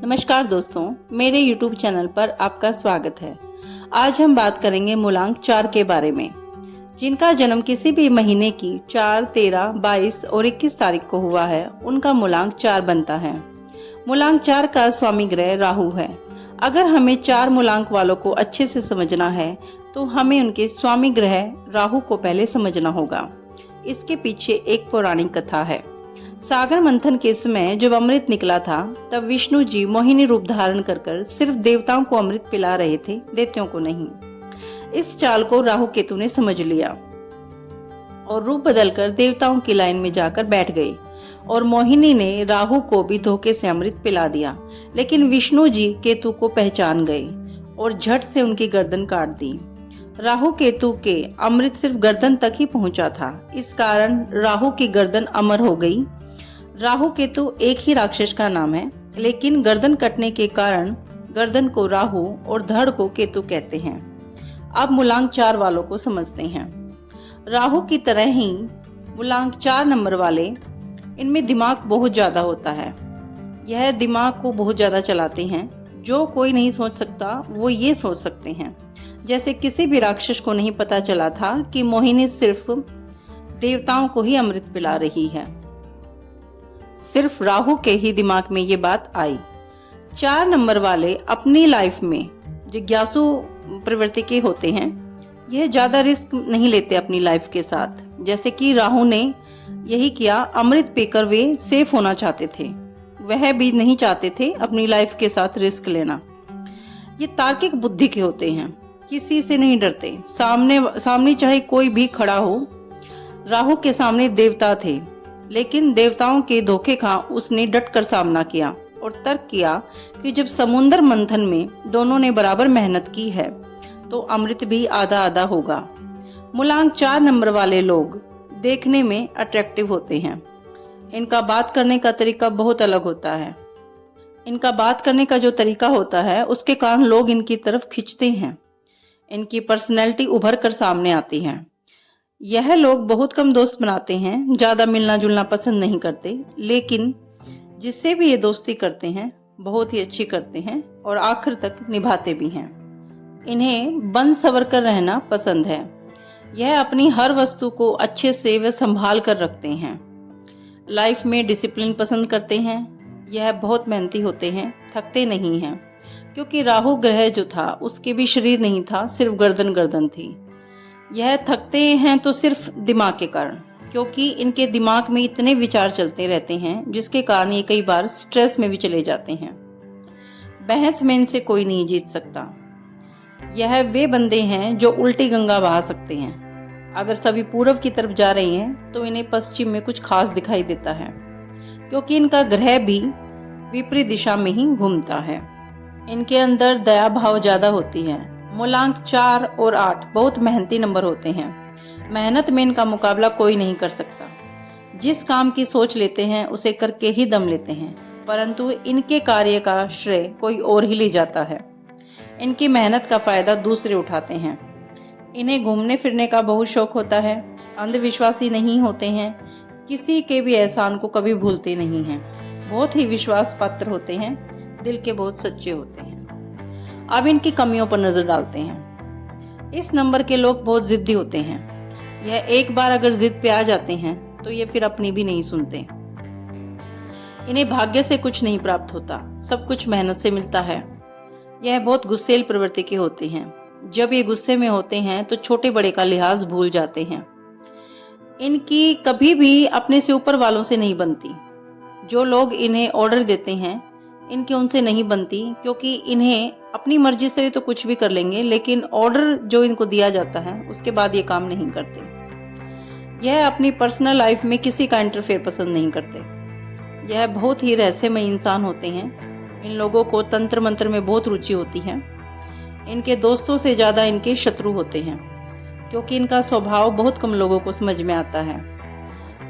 नमस्कार दोस्तों, मेरे YouTube चैनल पर आपका स्वागत है। आज हम बात करेंगे मूलांक 4 के बारे में, जिनका जन्म किसी भी महीने की 4, 13, 22 और 21 तारीख को हुआ है, उनका मूलांक 4 बनता है। मूलांक 4 का स्वामी ग्रह राहु है। अगर हमें 4 मूलांक वालों को अच्छे से समझना है तो हमें उनके स्वामी ग्रह राहु को पहले समझना होगा। इसके पीछे एक पौराणिक कथा है। सागर मंथन के समय जब अमृत निकला था, तब विष्णु जी मोहिनी रूप धारण कर सिर्फ देवताओं को अमृत पिला रहे थे, दैत्यों को नहीं। इस चाल को राहु केतु ने समझ लिया और रूप बदलकर देवताओं की लाइन में जाकर बैठ गए और मोहिनी ने राहु को भी धोखे से अमृत पिला दिया। लेकिन विष्णु जी केतु को पहचान गए और झट से उनकी गर्दन काट दी। राहु केतु के अमृत सिर्फ गर्दन तक ही पहुंचा था, इस कारण राहु की गर्दन अमर हो गई। राहु केतु एक ही राक्षस का नाम है, लेकिन गर्दन कटने के कारण गर्दन को राहु और धड़ को केतु कहते हैं। अब मूलांक 4 वालों को समझते हैं। राहु की तरह ही मूलांक 4 नंबर वाले, इनमें दिमाग बहुत ज्यादा होता है। यह दिमाग को बहुत ज्यादा चलाते हैं। जो कोई नहीं सोच सकता वो ये सोच सकते हैं। जैसे किसी भी राक्षस को नहीं पता चला था कि मोहिनी सिर्फ देवताओं को ही अमृत पिला रही है, सिर्फ राहु के ही दिमाग में ये बात आई। 4 नंबर वाले अपनी लाइफ में जिज्ञासु प्रवृत्ति के होते हैं। यह ज्यादा रिस्क नहीं लेते अपनी लाइफ के साथ, जैसे कि राहु ने यही किया। अमृत पीकर वे सेफ होना चाहते थे, वह भी नहीं चाहते थे अपनी लाइफ के साथ रिस्क लेना। ये तार्किक बुद्धि के होते हैं, किसी से नहीं डरते। सामने चाहे कोई भी खड़ा हो। राहु के सामने देवता थे, लेकिन देवताओं के धोखे खा उसने डटकर सामना किया और तर्क किया कि जब समुद्र मंथन में दोनों ने बराबर मेहनत की है तो अमृत भी आधा आधा होगा। मूलांक 4 नंबर वाले लोग देखने में अट्रैक्टिव होते हैं। इनका बात करने का तरीका बहुत अलग होता है। इनका बात करने का जो तरीका होता है, उसके कारण लोग इनकी तरफ खिंचते हैं। इनकी पर्सनैलिटी उभर कर सामने आती है। यह लोग बहुत कम दोस्त बनाते हैं, ज्यादा मिलना जुलना पसंद नहीं करते, लेकिन जिससे भी ये दोस्ती करते हैं बहुत ही अच्छी करते हैं और आखिर तक निभाते भी हैं। इन्हें बंद सवर कर रहना पसंद है। यह अपनी हर वस्तु को अच्छे से वे संभाल कर रखते हैं। लाइफ में डिसिप्लिन पसंद करते हैं। यह बहुत मेहनती होते हैं, थकते नहीं हैं, क्योंकि राहु ग्रह जो था उसके भी शरीर नहीं था, सिर्फ गर्दन थी। यह थकते हैं तो सिर्फ दिमाग के कारण, क्योंकि इनके दिमाग में इतने विचार चलते रहते हैं, जिसके कारण ये कई बार स्ट्रेस में भी चले जाते हैं। बहस में इनसे कोई नहीं जीत सकता। यह वे बंदे हैं जो उल्टी गंगा बहा सकते हैं। अगर सभी पूर्व की तरफ जा रही हैं तो इन्हें पश्चिम में कुछ खास दिखाई देता है, क्योंकि इनका ग्रह भी विपरीत दिशा में ही घूमता है। इनके अंदर दया भाव ज्यादा होती है। मूलांक 4 और 8 बहुत मेहनती नंबर होते हैं। मेहनत में इनका मुकाबला कोई नहीं कर सकता। जिस काम की सोच लेते हैं उसे करके ही दम लेते हैं, परंतु इनके कार्य का श्रेय कोई और ही ले जाता है। इनकी मेहनत का फायदा दूसरे उठाते हैं। इन्हें घूमने फिरने का बहुत शौक होता है। अंधविश्वासी नहीं होते हैं, किसी के भी एहसान को कभी भूलते नहीं हैं। बहुत ही विश्वास पात्र होते हैं, दिल के बहुत सच्चे होते हैं। अब इनकी कमियों पर नजर डालते हैं। इस नंबर के लोग बहुत जिद्दी होते हैं। यह एक बार अगर जिद पे आ जाते हैं तो ये फिर अपनी भी नहीं सुनते। इन्हें भाग्य से कुछ नहीं प्राप्त होता, सब कुछ मेहनत से मिलता है। यह बहुत गुस्सैल प्रवृत्ति के होते हैं। जब ये गुस्से में होते हैं तो छोटे बड़े का लिहाज भूल जाते हैं। इनकी कभी भी अपने से ऊपर वालों से नहीं बनती। जो लोग इन्हें ऑर्डर देते हैं, इनकी उनसे नहीं बनती, क्योंकि इन्हें अपनी मर्जी से तो कुछ भी कर लेंगे, लेकिन ऑर्डर जो इनको दिया जाता है उसके बाद ये काम नहीं करते। यह अपनी पर्सनल लाइफ में किसी का इंटरफेयर पसंद नहीं करते। यह बहुत ही रहस्यमय इंसान होते हैं। इन लोगों को तंत्र मंत्र में बहुत रुचि होती है। इनके दोस्तों से ज्यादा इनके शत्रु होते हैं, क्योंकि इनका स्वभाव बहुत कम लोगों को समझ में आता है।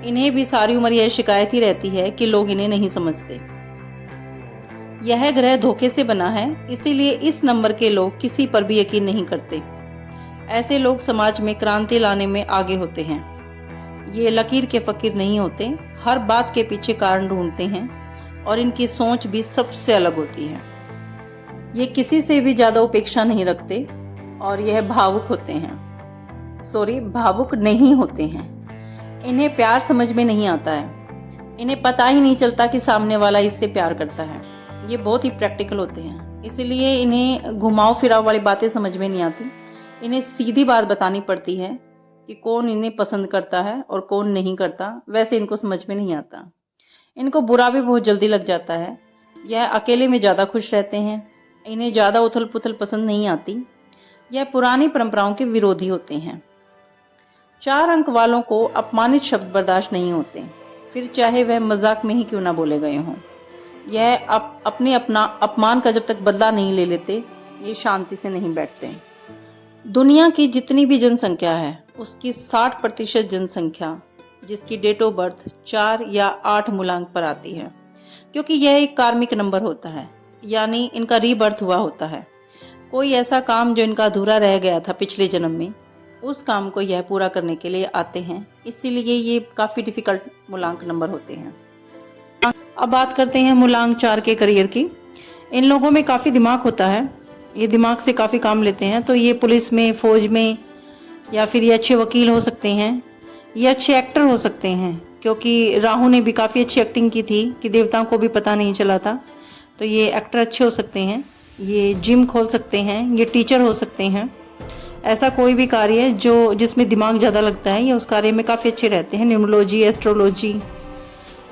इन्हें भी सारी उम्र यह शिकायत ही रहती है कि लोग इन्हें नहीं समझते। यह ग्रह धोखे से बना है, इसीलिए इस नंबर के लोग किसी पर भी यकीन नहीं करते। ऐसे लोग समाज में क्रांति लाने में आगे होते हैं। ये लकीर के फकीर नहीं होते, हर बात के पीछे कारण ढूंढते हैं। और इनकी सोच भी सबसे अलग होती है। ये किसी से भी ज़्यादा उपेक्षा नहीं रखते और यह भावुक नहीं होते हैं। इन्हें प्यार समझ में नहीं आता है। इन्हें पता ही नहीं चलता कि सामने वाला इससे प्यार करता है। ये बहुत ही प्रैक्टिकल होते हैं, इसलिए इन्हें घुमाव फिराव वाली बातें समझ में नहीं आती। इन्हें सीधी बात बतानी पड़ती है कि कौन इन्हें पसंद करता है और कौन नहीं करता, वैसे इनको समझ में नहीं आता। इनको बुरा भी बहुत जल्दी लग जाता है। यह अकेले में ज़्यादा खुश रहते हैं। इन्हें ज़्यादा उथल पुथल पसंद नहीं आती। यह पुरानी परंपराओं के विरोधी होते हैं। 4 अंक वालों को अपमानित शब्द बर्दाश्त नहीं होते, फिर चाहे वह मजाक में ही क्यों ना बोले गए हों। यह अपना अपमान का जब तक बदला नहीं ले लेते, ये शांति से नहीं बैठते। दुनिया की जितनी भी जनसंख्या है उसकी 60% जनसंख्या जिसकी डेट ऑफ बर्थ 4 या 8 मूलांक पर आती है, क्योंकि यह एक कार्मिक नंबर होता है, यानी इनका रीबर्थ हुआ होता है। कोई ऐसा काम जो इनका अधूरा रह गया था पिछले जन्म में, उस काम को यह पूरा करने के लिए आते हैं। इसीलिए ये काफ़ी डिफिकल्ट मूलांक नंबर होते हैं। अब बात करते हैं मूलांक 4 के करियर की। इन लोगों में काफ़ी दिमाग होता है, ये दिमाग से काफ़ी काम लेते हैं। तो ये पुलिस में, फौज में, या फिर ये अच्छे वकील हो सकते हैं, ये अच्छे एक्टर हो सकते हैं, क्योंकि राहु ने भी काफ़ी अच्छी एक्टिंग की थी कि देवताओं को भी पता नहीं चला था। तो ये एक्टर अच्छे हो सकते हैं। ये जिम खोल सकते हैं, ये टीचर हो सकते हैं। ऐसा कोई भी कार्य जिसमें दिमाग ज़्यादा लगता है, ये उस कार्य में काफ़ी अच्छे रहते हैं। Numerology, astrology.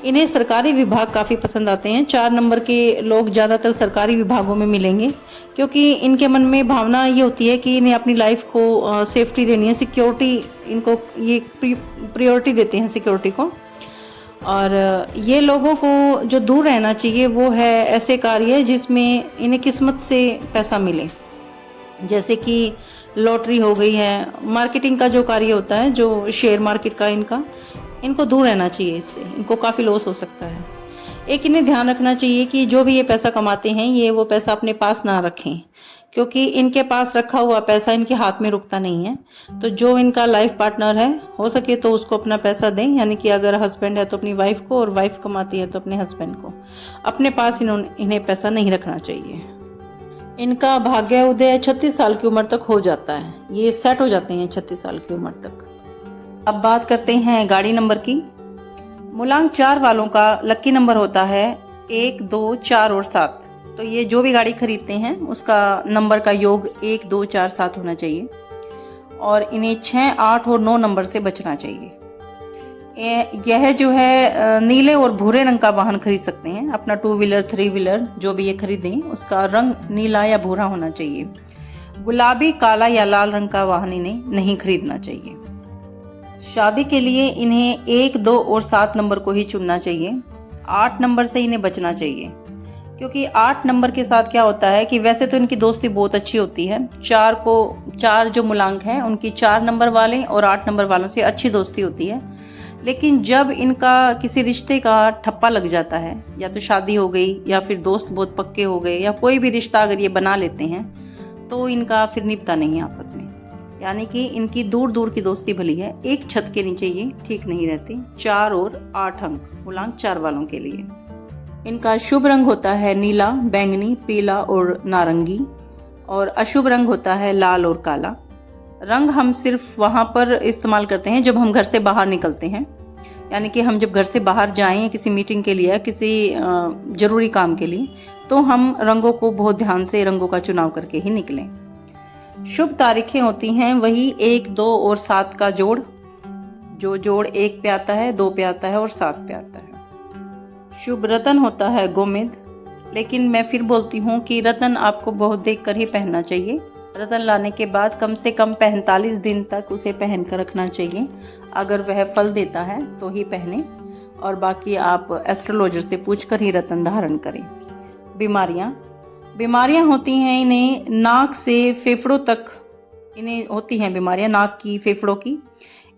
इन्हें सरकारी विभाग काफ़ी पसंद आते हैं। 4 नंबर के लोग ज़्यादातर सरकारी विभागों में मिलेंगे, क्योंकि इनके मन में भावना ये होती है कि इन्हें अपनी लाइफ को सेफ्टी देनी है, सिक्योरिटी, इनको ये प्रायोरिटी देते हैं सिक्योरिटी को। और ये लोगों को जो दूर रहना चाहिए वो है ऐसे कार्य जिसमें इन्हें किस्मत से पैसा मिले, जैसे कि लॉटरी हो गई है, मार्केटिंग का जो कार्य होता है, जो शेयर मार्केट का, इनको दूर रहना चाहिए। इससे इनको काफ़ी लॉस हो सकता है। एक इन्हें ध्यान रखना चाहिए कि जो भी ये पैसा कमाते हैं, ये वो पैसा अपने पास ना रखें, क्योंकि इनके पास रखा हुआ पैसा इनके हाथ में रुकता नहीं है। तो जो इनका लाइफ पार्टनर है, हो सके तो उसको अपना पैसा दें, यानी कि अगर हस्बैंड है तो अपनी वाइफ को, और वाइफ कमाती है तो अपने हस्बैंड को। अपने पास इन्हें पैसा नहीं रखना चाहिए। इनका भाग्य उदय 36 साल की उम्र तक हो जाता है। ये सेट हो जाते हैं 36 साल की उम्र तक। अब बात करते हैं गाड़ी नंबर की। मूलांक 4 वालों का लकी नंबर होता है 1, 2, 4 और 7। तो ये जो भी गाड़ी खरीदते हैं उसका नंबर का योग 1, 2, 4, 7 होना चाहिए, और इन्हें 6, 8 और 9 नंबर से बचना चाहिए। यह जो है नीले और भूरे रंग का वाहन खरीद सकते हैं। अपना 2 व्हीलर, 3 व्हीलर जो भी ये खरीदें, उसका रंग नीला या भूरा होना चाहिए। गुलाबी, काला या लाल रंग का वाहन इन्हें नहीं खरीदना चाहिए। शादी के लिए इन्हें 1, 2 और 7 नंबर को ही चुनना चाहिए। 8 नंबर से इन्हें बचना चाहिए, क्योंकि 8 नंबर के साथ क्या होता है कि वैसे तो इनकी दोस्ती बहुत अच्छी होती है। 4 जो मूलांक हैं उनकी 4 नंबर वाले और 8 नंबर वालों से अच्छी दोस्ती होती है। लेकिन जब इनका किसी रिश्ते का ठप्पा लग जाता है, या तो शादी हो गई या फिर दोस्त बहुत पक्के हो गए, या कोई भी रिश्ता अगर ये बना लेते हैं, तो इनका फिर निपटा नहीं है आपस में। यानी कि इनकी दूर दूर की दोस्ती भली है, एक छत के नीचे ये ठीक नहीं रहती। 4 और 8 अंक मूलांक 4 वालों के लिए। इनका शुभ रंग होता है नीला, बैंगनी, पीला और नारंगी, और अशुभ रंग होता है लाल और काला। रंग हम सिर्फ वहाँ पर इस्तेमाल करते हैं जब हम घर से बाहर निकलते हैं, यानी कि हम जब घर से बाहर जाएं किसी मीटिंग के लिए, किसी ज़रूरी काम के लिए, तो हम रंगों को बहुत ध्यान से रंगों का चुनाव करके ही निकलें। शुभ तारीखें होती हैं वही 1, 2 और 7 का जोड़, जो जोड़ 1 पे आता है, 2 पे आता है और 7 पे आता है। शुभ रतन होता है गोमेद, लेकिन मैं फिर बोलती हूँ कि रतन आपको बहुत देख कर ही पहनना चाहिए। रतन लाने के बाद कम से कम 45 दिन तक उसे पहन कर रखना चाहिए। अगर वह फल देता है तो ही पहने, और बाकी आप एस्ट्रोलॉजर से पूछ कर ही रतन धारण करें। बीमारियां होती हैं इन्हें नाक से फेफड़ों तक, इन्हें होती हैं बीमारियां नाक की, फेफड़ों की।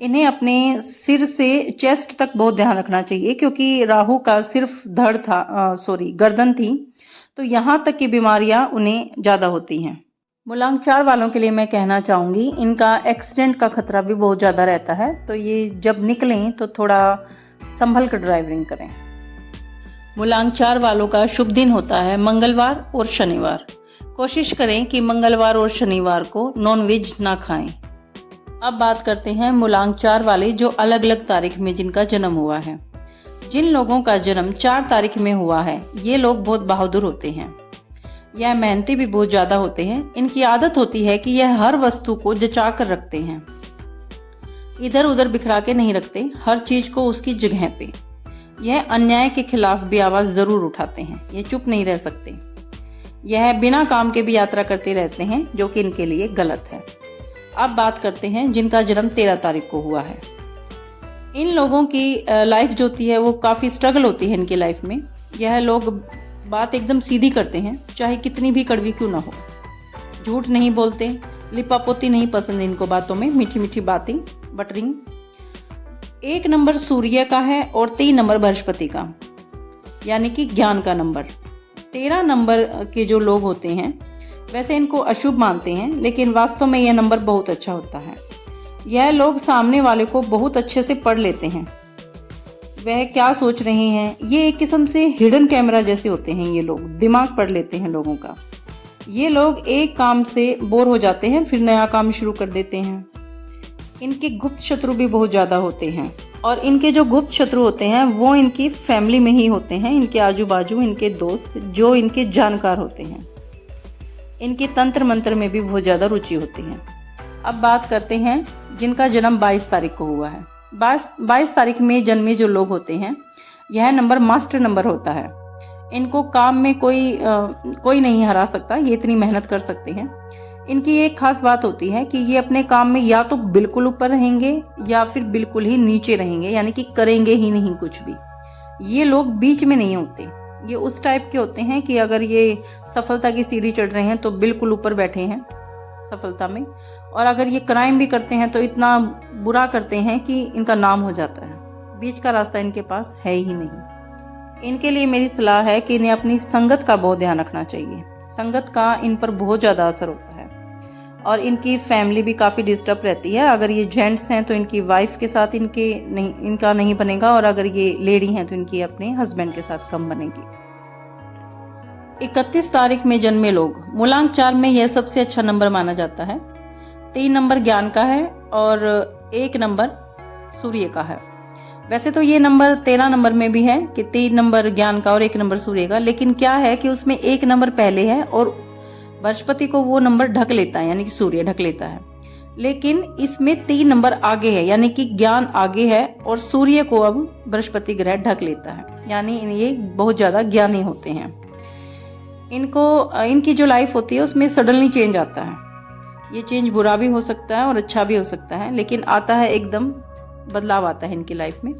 इन्हें अपने सिर से चेस्ट तक बहुत ध्यान रखना चाहिए, क्योंकि राहु का सिर्फ गर्दन थी, तो यहाँ तक की बीमारियां उन्हें ज़्यादा होती हैं। मूलांक 4 वालों के लिए मैं कहना चाहूँगी, इनका एक्सीडेंट का खतरा भी बहुत ज़्यादा रहता है, तो ये जब निकलें तो थोड़ा संभल कर ड्राइविंग करें। मूलांक 4 वालों का शुभ दिन होता है मंगलवार और शनिवार। कोशिश करें कि मंगलवार और शनिवार को नॉनवेज ना खाएं। अब बात करते हैं मूलांक 4 वाले जो अलग अलग तारीख में जिनका जन्म हुआ है। जिन लोगों का जन्म 4 तारीख में हुआ है ये लोग बहुत बहादुर होते हैं। यह मेहनती भी बहुत ज्यादा होते हैं। इनकी आदत होती है कि यह हर वस्तु को जचा कर रखते हैं, इधर उधर बिखरा के नहीं रखते, हर चीज को उसकी जगह पे। यह अन्याय के खिलाफ भी आवाज जरूर उठाते हैं, ये चुप नहीं रह सकते। यह बिना काम के भी यात्रा करते रहते हैं जो कि इनके लिए गलत है। अब बात करते हैं जिनका जन्म 13 तारीख को हुआ है। इन लोगों की लाइफ जो होती है वो काफी स्ट्रगल होती है इनकी लाइफ में। यह लोग बात एकदम सीधी करते हैं, चाहे कितनी भी कड़वी क्यों ना हो। झूठ नहीं बोलते, लिपापोती नहीं पसंद इनको बातों में, मीठी मीठी बातें, बटरिंग। 1 नंबर सूर्य का है और 3 नंबर बृहस्पति का, यानी कि ज्ञान का नंबर। 13 नंबर के जो लोग होते हैं वैसे इनको अशुभ मानते हैं, लेकिन वास्तव में यह नंबर बहुत अच्छा होता है। यह लोग सामने वाले को बहुत अच्छे से पढ़ लेते हैं, वह क्या सोच रहे हैं। ये एक किस्म से हिडन कैमरा जैसे होते हैं। ये लोग दिमाग पढ़ लेते हैं लोगों का। ये लोग एक काम से बोर हो जाते हैं फिर नया काम शुरू कर देते हैं। इनके गुप्त शत्रु भी बहुत ज़्यादा होते हैं, और इनके जो गुप्त शत्रु होते हैं वो इनकी फैमिली में ही होते हैं, इनके आजू बाजू इनके दोस्त जो इनके जानकार होते हैं। इनके तंत्र मंत्र में भी बहुत ज़्यादा रुचि होती है। अब बात करते हैं जिनका जन्म 22 तारीख को हुआ है। 22 तारीख में जन्मे जो लोग होते हैं यह नंबर मास्टर नंबर होता है। इनको काम में कोई नहीं हरा सकता, ये इतनी मेहनत कर सकते हैं। इनकी एक खास बात होती है कि ये अपने काम में या तो बिल्कुल ऊपर रहेंगे या फिर बिल्कुल ही नीचे रहेंगे, यानी कि करेंगे ही नहीं कुछ भी। ये लोग बीच में नहीं होते। ये उस टाइप के होते हैं कि अगर ये सफलता की सीढ़ी चढ़ रहे हैं तो बिल्कुल ऊपर बैठे हैं सफलता में, और अगर ये क्राइम भी करते हैं तो इतना बुरा करते हैं कि इनका नाम हो जाता है। बीच का रास्ता इनके पास है ही नहीं। इनके लिए मेरी सलाह है कि इन्हें अपनी संगत का बहुत ध्यान रखना चाहिए। संगत का इन पर बहुत ज़्यादा असर होता है, और इनकी फैमिली भी काफ़ी डिस्टर्ब रहती है। अगर ये जेंट्स हैं तो इनकी वाइफ के साथ इनका नहीं बनेगा, और अगर ये लेडी हैं तो इनकी अपने हस्बैंड के साथ कम बनेगी। 31 तारीख में जन्मे लोग, मूलांक 4 में यह सबसे अच्छा नंबर माना जाता है। 3 नंबर ज्ञान का है और 1 नंबर सूर्य का है। वैसे तो ये नंबर 13 नंबर में भी है कि 3 नंबर ज्ञान का और 1 नंबर सूर्य का, लेकिन क्या है कि उसमें 1 नंबर पहले है और बृहस्पति को वो नंबर ढक लेता है, यानी कि सूर्य ढक लेता है। लेकिन इसमें 3 नंबर आगे है, यानी कि ज्ञान आगे है और सूर्य को अब बृहस्पति ग्रह ढक लेता है, यानी ये बहुत ज्यादा ज्ञानी होते हैं। इनकी जो लाइफ होती है उसमें सडनली चेंज आता है। ये चेंज बुरा भी हो सकता है और अच्छा भी हो सकता है, लेकिन आता है, एकदम बदलाव आता है इनकी लाइफ में।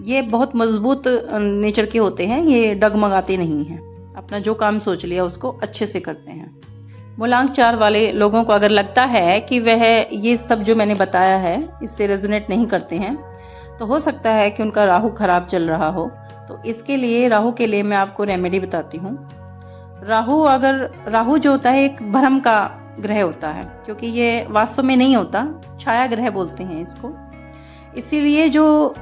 ये बहुत मजबूत नेचर के होते हैं, ये डगमगाते नहीं हैं, अपना जो काम सोच लिया उसको अच्छे से करते हैं। मूलांक 4 वाले लोगों को अगर लगता है कि वह ये सब जो मैंने बताया है इससे रेजोनेट नहीं करते हैं, तो हो सकता है कि उनका राहु खराब चल रहा हो। तो इसके लिए राहु के लिए मैं आपको रेमेडी बताती हूँ। राहु जो होता है एक भ्रम का ग्रह होता है, क्योंकि ये वास्तव में नहीं होता, छाया ग्रह बोलते हैं इसको। इसीलिए जो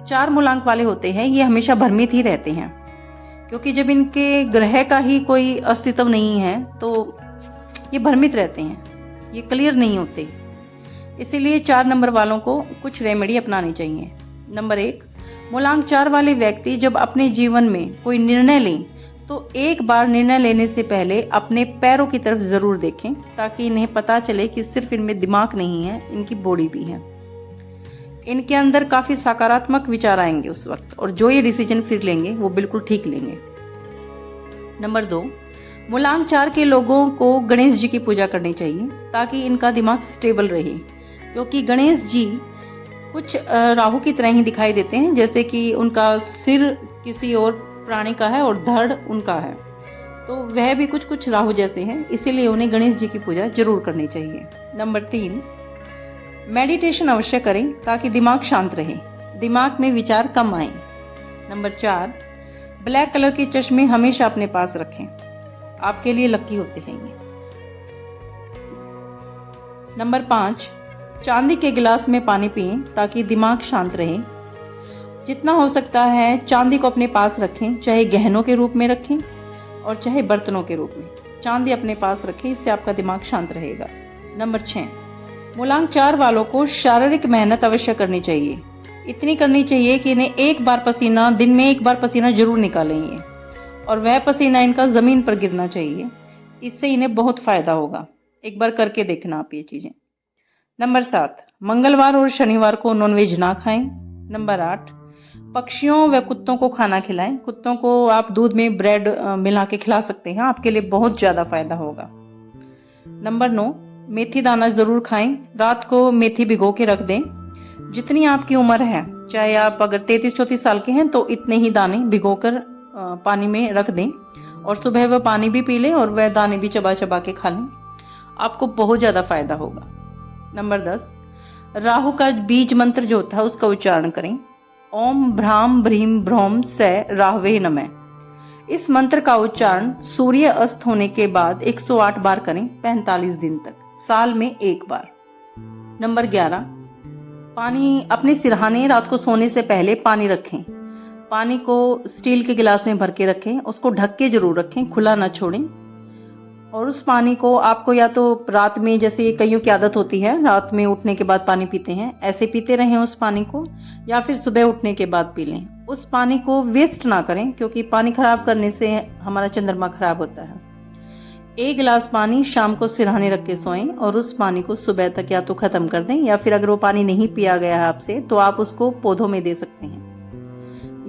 4 मूलांक वाले होते हैं ये हमेशा भ्रमित ही रहते हैं, क्योंकि जब इनके ग्रह का ही कोई अस्तित्व नहीं है तो ये भ्रमित रहते हैं, ये क्लियर नहीं होते। इसीलिए 4 नंबर वालों को कुछ रेमेडी अपनानी चाहिए। नंबर 1, मूलांक 4 वाले व्यक्ति जब अपने जीवन में कोई निर्णय लें तो एक बार निर्णय लेने से पहले अपने पैरों की तरफ जरूर देखें, ताकि इन्हें पता चले कि सिर्फ इनमें दिमाग नहीं है, इनकी बॉडी भी है। इनके अंदर काफी सकारात्मक विचार आएंगे उस वक्त, और जो ये डिसीजन फिर लेंगे वो बिल्कुल ठीक लेंगे। नंबर 2, मूलांक 4 के लोगों को गणेश जी की पूजा करनी चाहिए ताकि इनका दिमाग स्टेबल रहे, क्योंकि गणेश जी कुछ राहु की तरह ही दिखाई देते हैं, जैसे कि उनका सिर किसी और प्राणी का है और धड़ उनका है, तो वह भी कुछ राहु जैसे हैं, इसीलिए उन्हें गणेश जी की पूजा जरूर करनी चाहिए। नंबर 3, मेडिटेशन अवश्य करें ताकि दिमाग शांत रहे, दिमाग में विचार कम आए। नंबर 4, ब्लैक कलर के चश्मे हमेशा अपने पास रखें, आपके लिए लकी होते हैं ये। नंबर 5, चांदी के गिलास में पानी पिएं ताकि दिमाग शांत रहे। जितना हो सकता है चांदी को अपने पास रखें, चाहे गहनों के रूप में रखें और चाहे बर्तनों के रूप में। चांदी अपने पास रखें, इससे आपका दिमाग शांत रहेगा। नंबर 6, मूलांक 4 वालों को शारीरिक मेहनत अवश्य करनी चाहिए। इतनी करनी चाहिए कि इन्हें दिन में एक बार पसीना जरूर निकालेंगे और वह पसीना इनका ज़मीन पर गिरना चाहिए। इससे इन्हें बहुत फ़ायदा होगा। एक बार करके देखना आप ये चीज़ें। नंबर 7, मंगलवार और शनिवार को नॉनवेज ना खाएं। नंबर 8, पक्षियों व कुत्तों को खाना खिलाएं। कुत्तों को आप दूध में ब्रेड मिला के खिला सकते हैं, आपके लिए बहुत ज़्यादा फायदा होगा। नंबर 9, मेथी दाना ज़रूर खाएं। रात को मेथी भिगो के रख दें। जितनी आपकी उम्र है, चाहे आप अगर 33-34 साल के हैं तो इतने ही दाने भिगोकर पानी में रख दें और सुबह वह पानी भी पी लें और वह दाने भी चबा चबा के खा लें। आपको बहुत ज़्यादा फायदा होगा। नंबर 10, राहु का बीज मंत्र जो होता है उसका उच्चारण करें। ओम भ्राम भ्रीम भ्रौम स राहवे नमः। इस मंत्र का उच्चारण सूर्य अस्त होने के बाद 108 बार करें, 45 दिन तक, साल में एक बार। नंबर 11, पानी अपने सिरहाने रात को सोने से पहले पानी रखें। पानी को स्टील के गिलास में भर के रखें, उसको ढक के जरूर रखें, खुला ना छोड़ें। और उस पानी को आपको या तो रात में, जैसे कईयों की आदत होती है रात में उठने के बाद पानी पीते हैं, ऐसे पीते रहें उस पानी को, या फिर सुबह उठने के बाद पी लें। उस पानी को वेस्ट ना करें, क्योंकि पानी खराब करने से हमारा चंद्रमा खराब होता है। एक गिलास पानी शाम को सिरहाने रख के सोएं और उस पानी को सुबह तक या तो खत्म कर दें, या फिर अगर वो पानी नहीं पिया गया है आपसे तो आप उसको पौधों में दे सकते हैं।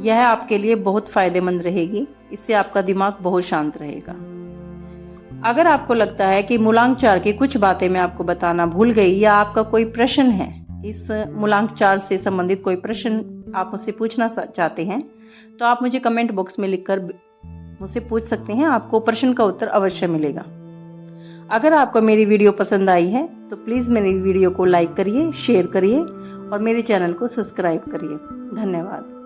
यह आपके लिए बहुत फायदेमंद रहेगी। इससे आपका दिमाग बहुत शांत रहेगा। अगर आपको लगता है कि मूलांक 4 की कुछ बातें मैं आपको बताना भूल गई, या आपका कोई प्रश्न है, इस मूलांक 4 से संबंधित कोई प्रश्न आप मुझसे पूछना चाहते हैं, तो आप मुझे कमेंट बॉक्स में लिखकर मुझसे पूछ सकते हैं। आपको प्रश्न का उत्तर अवश्य मिलेगा। अगर आपको मेरी वीडियो पसंद आई है तो प्लीज़ मेरी वीडियो को लाइक करिए, शेयर करिए और मेरे चैनल को सब्सक्राइब करिए। धन्यवाद।